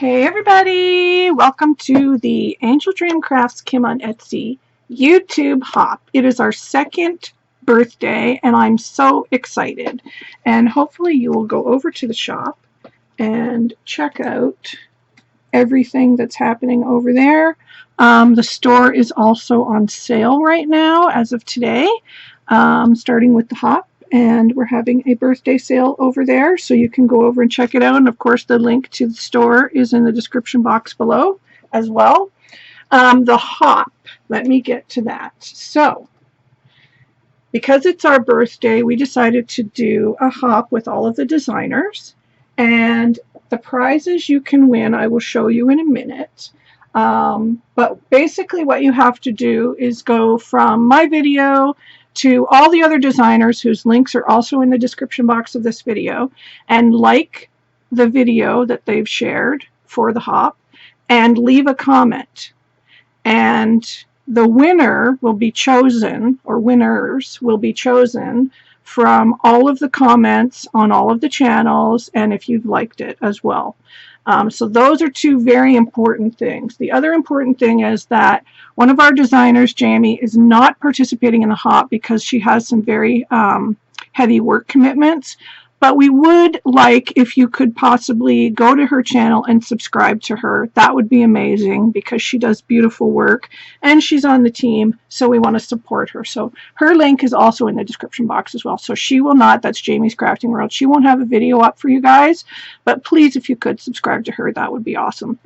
Hey everybody! Welcome to the AngeldreamcraftsKim on Etsy YouTube hop. It is our second birthday and I'm so excited. And hopefully you will go over to the shop and check out everything that's happening over there. The store is also on sale right now as of today, starting with the hop. And we're having a birthday sale over there, so you can go over and check it out. And of course, the link to the store is in the description box below as well. The hop, let me get to that. So, because it's our birthday, we decided to do a hop with all of the designers. And the prizes you can win, I will show you in a minute. But basically what you have to do is go from my video to all the other designers whose links are also in the description box of this video, and like the video that they've shared for the hop and leave a comment. And the winner will be chosen, or winners will be chosen from all of the comments on all of the channels, and if you've liked it as well. So those are two very important things. The other important thing is that one of our designers, Jamie, is not participating in the hop because she has some very heavy work commitments. But we would like if you could possibly go to her channel and subscribe to her. That would be amazing because she does beautiful work and she's on the team, so we want to support her. So her link is also in the description box as well. So she will not, that's Jamie's Crafting World, she won't have a video up for you guys, but please, if you could subscribe to her, that would be awesome.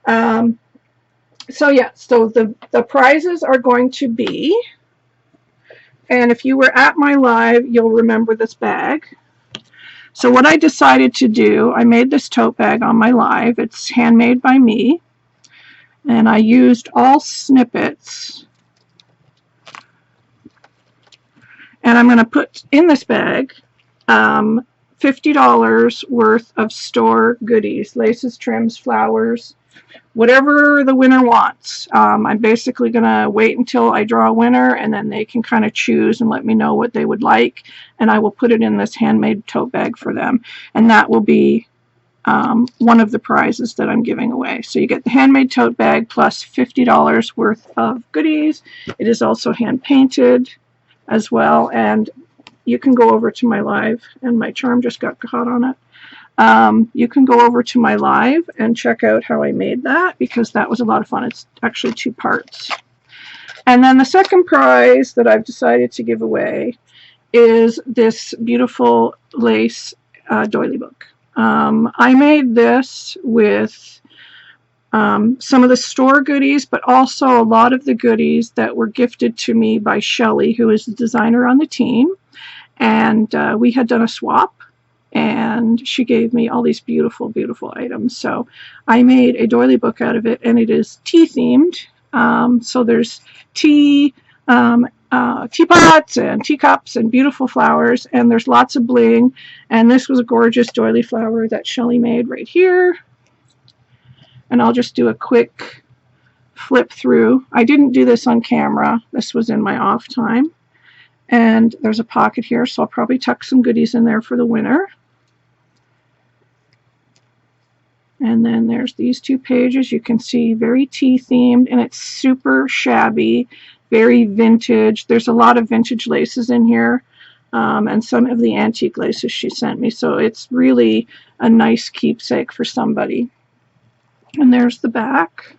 So yeah, so the prizes are going to be, and if you were at my live, you'll remember this bag. So what I decided to do, I made this tote bag on my live. It's handmade by me. And I used all snippets. And I'm going to put in this bag $50 worth of store goodies, laces, trims, flowers, whatever the winner wants. I'm basically going to wait until I draw a winner, and then they can kind of choose and let me know what they would like, and I will put it in this handmade tote bag for them, and that will be one of the prizes that I'm giving away. So you get the handmade tote bag plus $50 worth of goodies. It is also hand painted as well, and you can go over to my live, and my charm just got caught on it. You can go over to my live and check out how I made that, because that was a lot of fun. It's actually 2 parts. And then the second prize that I've decided to give away is this beautiful lace doily book. I made this with some of the store goodies, but also a lot of the goodies that were gifted to me by Shelly, who is the designer on the team. And we had done a swap, and she gave me all these beautiful, beautiful items. So I made a doily book out of it, and it is tea themed. So there's tea, teapots and teacups and beautiful flowers, and there's lots of bling. And this was a gorgeous doily flower that Shelly made right here. And I'll just do a quick flip through. I didn't do this on camera. This was in my off time. And there's a pocket here, so I'll probably tuck some goodies in there for the winner. And then there's these 2 pages. You can see very tea themed, and it's super shabby, very vintage. There's a lot of vintage laces in here, and some of the antique laces she sent me. So it's really a nice keepsake for somebody. And there's the back.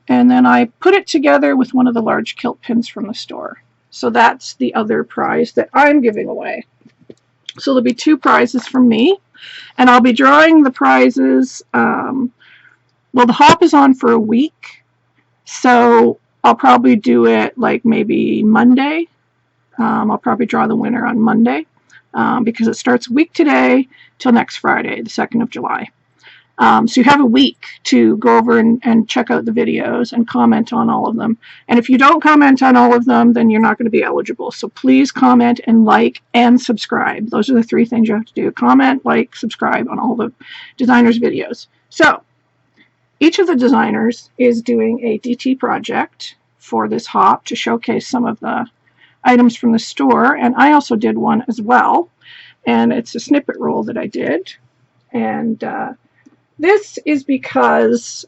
And then I put it together with one of the large kilt pins from the store. So that's the other prize that I'm giving away. So there'll be 2 prizes from me. And I'll be drawing the prizes. Well, the hop is on for a week. So I'll probably do it like maybe Monday. I'll probably draw the winner on Monday. Because it starts a week today till next Friday, the 2nd of July. So you have a week to go over and check out the videos and comment on all of them. And if you don't comment on all of them, then you're not going to be eligible. So please comment and like and subscribe. Those are the 3 things you have to do. Comment, like, subscribe on all the designers' videos. So each of the designers is doing a DT project for this hop to showcase some of the items from the store. And I also did one as well. And it's a snippet roll that I did. And This is because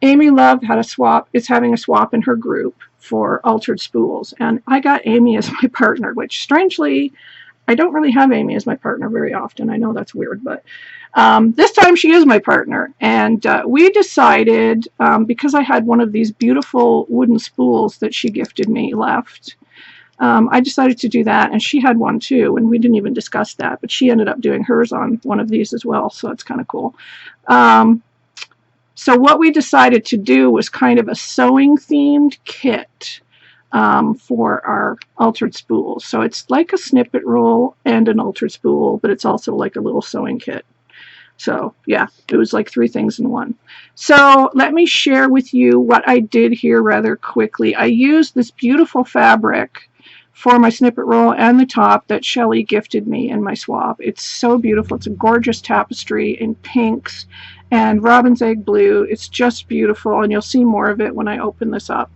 Amy Love had a swap, is having a swap in her group for altered spools, and I got Amy as my partner, which strangely, I don't really have Amy as my partner very often. I know that's weird, but this time she is my partner, and we decided, because I had one of these beautiful wooden spools that she gifted me left, I decided to do that, and she had one too, and we didn't even discuss that, but she ended up doing hers on one of these as well, so that's kind of cool. So what we decided to do was kind of a sewing themed kit for our altered spools. So it's like a snippet roll and an altered spool, but it's also like a little sewing kit. So yeah, it was like 3 things in one. So let me share with you what I did here rather quickly. I used this beautiful fabric for my snippet roll and the top that Shelly gifted me in my swap. It's so beautiful. It's a gorgeous tapestry in pinks and robin's egg blue. It's just beautiful, and you'll see more of it when I open this up.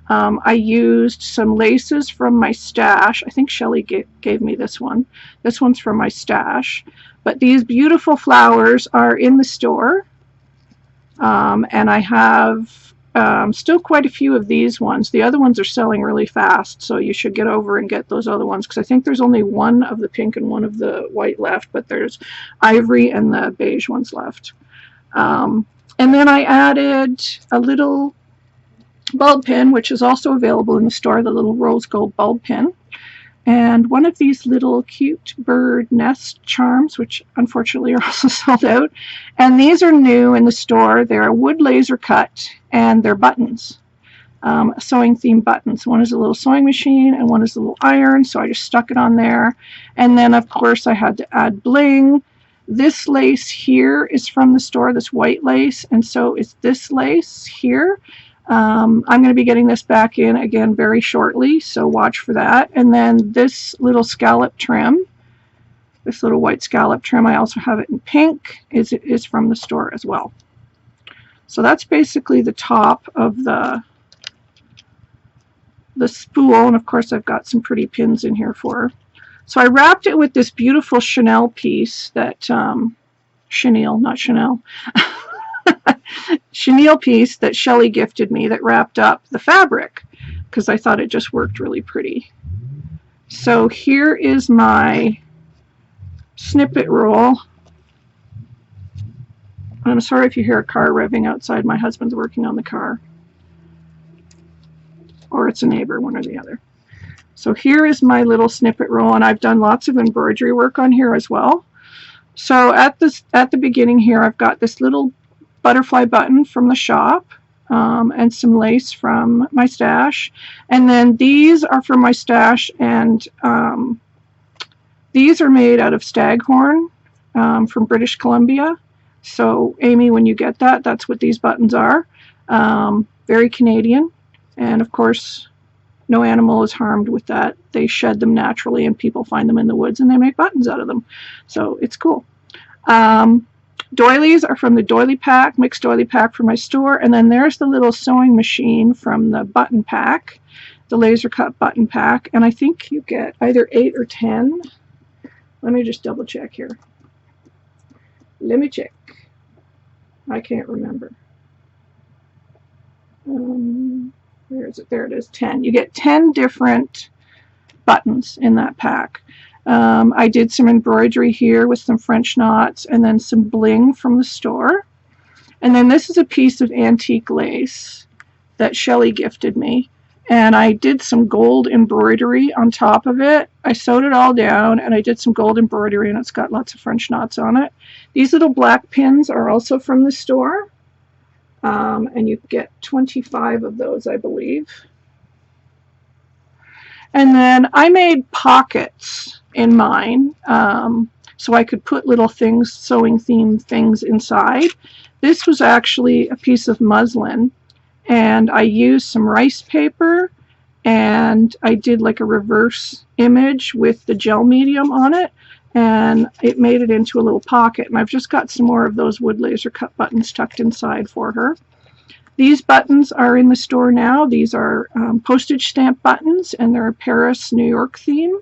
I used some laces from my stash. I think Shelly gave me this one. This one's from my stash. But these beautiful flowers are in the store. And I have still quite a few of these ones. The other ones are selling really fast, so you should get over and get those other ones, because I think there's only one of the pink and one of the white left, but there's ivory and the beige ones left. And then I added a little bulb pin, which is also available in the store, the little rose gold bulb pin, and one of these little cute bird nest charms, which unfortunately are also sold out. And these are new in the store. They're a wood laser cut, and they're buttons, sewing themed buttons. One is a little sewing machine and one is a little iron, so I just stuck it on there. And then of course I had to add bling. This lace here is from the store, this white lace, and so is this lace here. I'm going to be getting this back in again very shortly, so watch for that. And then this little scallop trim, this little white scallop trim, I also have it in pink, is from the store as well. So that's basically the top of the spool, and of course I've got some pretty pins in here for her. So I wrapped it with this beautiful Chanel piece that, chenille, not Chanel, chenille piece that Shelly gifted me that wrapped up the fabric, because I thought it just worked really pretty. So here is my snippet roll. I'm sorry if you hear a car revving outside. My husband's working on the car. Or it's a neighbor, one or the other. So here is my little snippet roll, and I've done lots of embroidery work on here as well. So at the beginning here, I've got this little butterfly button from the shop, and some lace from my stash. And then these are from my stash, and these are made out of staghorn from British Columbia. So Amy, when you get that, that's what these buttons are. Very Canadian, and of course no animal is harmed with that. They shed them naturally, and people find them in the woods and they make buttons out of them. So it's cool. Doilies are from the doily pack, mixed doily pack from my store. And then there's the little sewing machine from the button pack, the laser cut button pack. And I think you get either 8 or 10. Let me just double check here. Let me check. I can't remember. Where is it? There it is, 10. You get 10 different buttons in that pack. I did some embroidery here with some French knots, and then some bling from the store. And then this is a piece of antique lace that Shelly gifted me. And I did some gold embroidery on top of it. I sewed it all down, and I did some gold embroidery, and it's got lots of French knots on it. These little black pins are also from the store. And you get 25 of those, I believe. And then I made pockets in mine, so I could put little things, sewing themed things inside. This was actually a piece of muslin, and I used some rice paper, and I did like a reverse image with the gel medium on it, and it made it into a little pocket. And I've just got some more of those wood laser cut buttons tucked inside for her. These buttons are in the store now. These are postage stamp buttons, and they're a Paris, New York theme.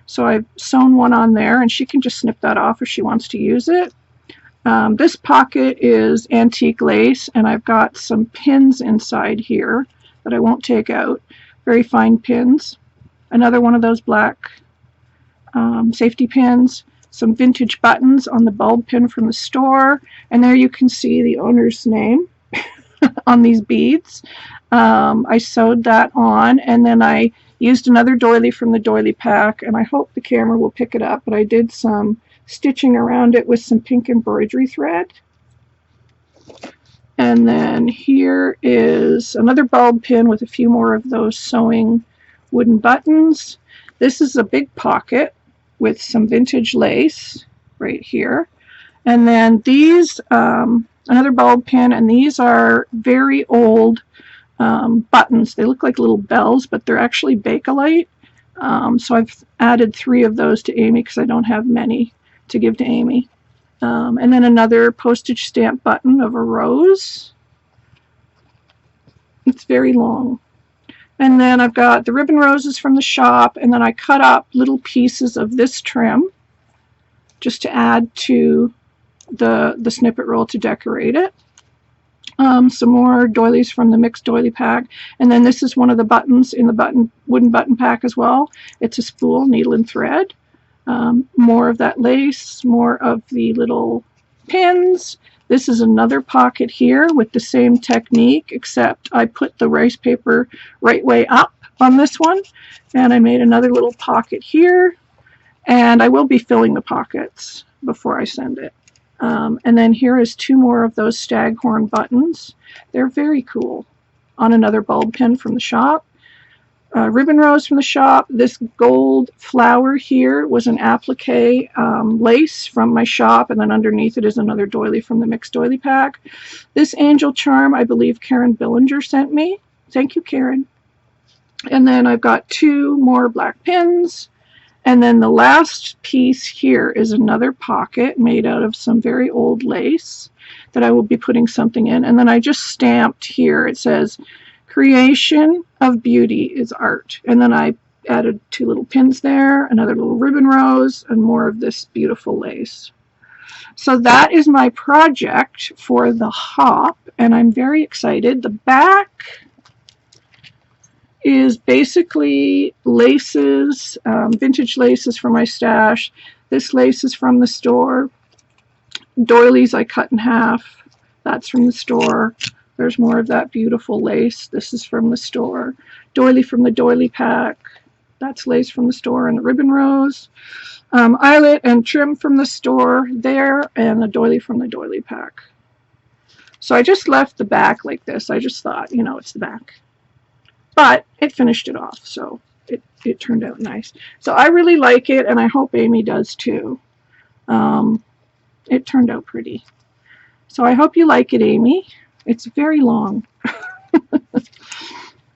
So I've sewn one on there, and she can just snip that off if she wants to use it. This pocket is antique lace, and I've got some pins inside here that I won't take out. Very fine pins. Another one of those black safety pins. Some vintage buttons on the bulb pin from the store, and there you can see the owner's name on these beads. I sewed that on, and then I used another doily from the doily pack, and I hope the camera will pick it up, but I did some stitching around it with some pink embroidery thread. And then here is another bulb pin with a few more of those sewing wooden buttons. This is a big pocket with some vintage lace right here. And then these, another bulb pin, and these are very old buttons. They look like little bells, but they're actually Bakelite. So I've added 3 of those to Amy because I don't have many to give to Amy. And then another postage stamp button of a rose. It's very long. And then I've got the ribbon roses from the shop, and then I cut up little pieces of this trim just to add to the snippet roll to decorate it. Some more doilies from the mixed doily pack, and then this is one of the buttons in the wooden button pack as well. It's a spool, needle and thread. More of that lace, more of the little pins. This is another pocket here with the same technique, except I put the rice paper right way up on this one, and I made another little pocket here, and I will be filling the pockets before I send it. And then here is 2 more of those staghorn buttons. They're very cool, on another bulb pin from the shop. Ribbon rose from the shop. This gold flower here was an applique lace from my shop, and then underneath it is another doily from the mixed doily pack. This angel charm, I believe Karen Billinger sent me. Thank you, Karen. And then I've got 2 more black pins. And then the last piece here is another pocket made out of some very old lace that I will be putting something in. And then I just stamped here, it says, "Creation of beauty is art." And then I added 2 little pins there, another little ribbon rose, and more of this beautiful lace. So that is my project for the hop, and I'm very excited. The back is basically laces, vintage laces from my stash. This lace is from the store. Doilies I cut in half. That's from the store. There's more of that beautiful lace. This is from the store. Doily from the doily pack. That's lace from the store and the ribbon rose. Eyelet and trim from the store there, and the doily from the doily pack. So I just left the back like this. I just thought, you know, it's the back. But it finished it off, so it turned out nice. So I really like it, and I hope Amy does too. It turned out pretty. So I hope you like it, Amy. It's very long.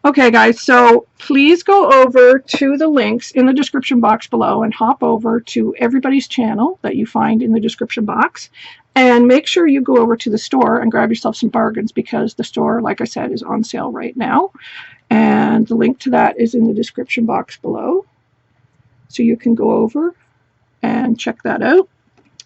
Okay, guys, so please go over to the links in the description box below and hop over to everybody's channel that you find in the description box. And make sure you go over to the store and grab yourself some bargains, because the store, like I said, is on sale right now. And the link to that is in the description box below. So you can go over and check that out.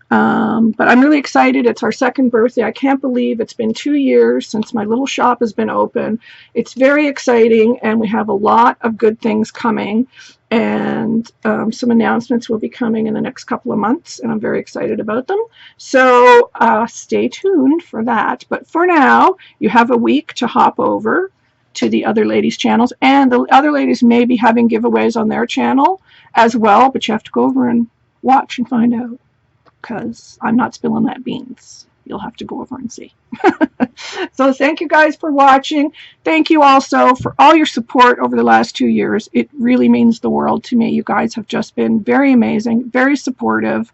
But I'm really excited. It's our 2nd birthday. I can't believe it's been 2 years since my little shop has been open. It's very exciting, and we have a lot of good things coming. And some announcements will be coming in the next couple of months, and I'm very excited about them. So stay tuned for that. But for now, you have a week to hop over to the other ladies' channels, and the other ladies may be having giveaways on their channel as well, but you have to go over and watch and find out, because I'm not spilling that beans. You'll have to go over and see. So thank you guys for watching. Thank you also for all your support over the last 2 years. It really means the world to me. You guys have just been very amazing, very supportive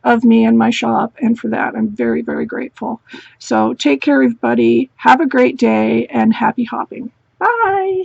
of me and my shop, and for that I'm very, very grateful. So take care, everybody. Have a great day, and happy hopping. Bye.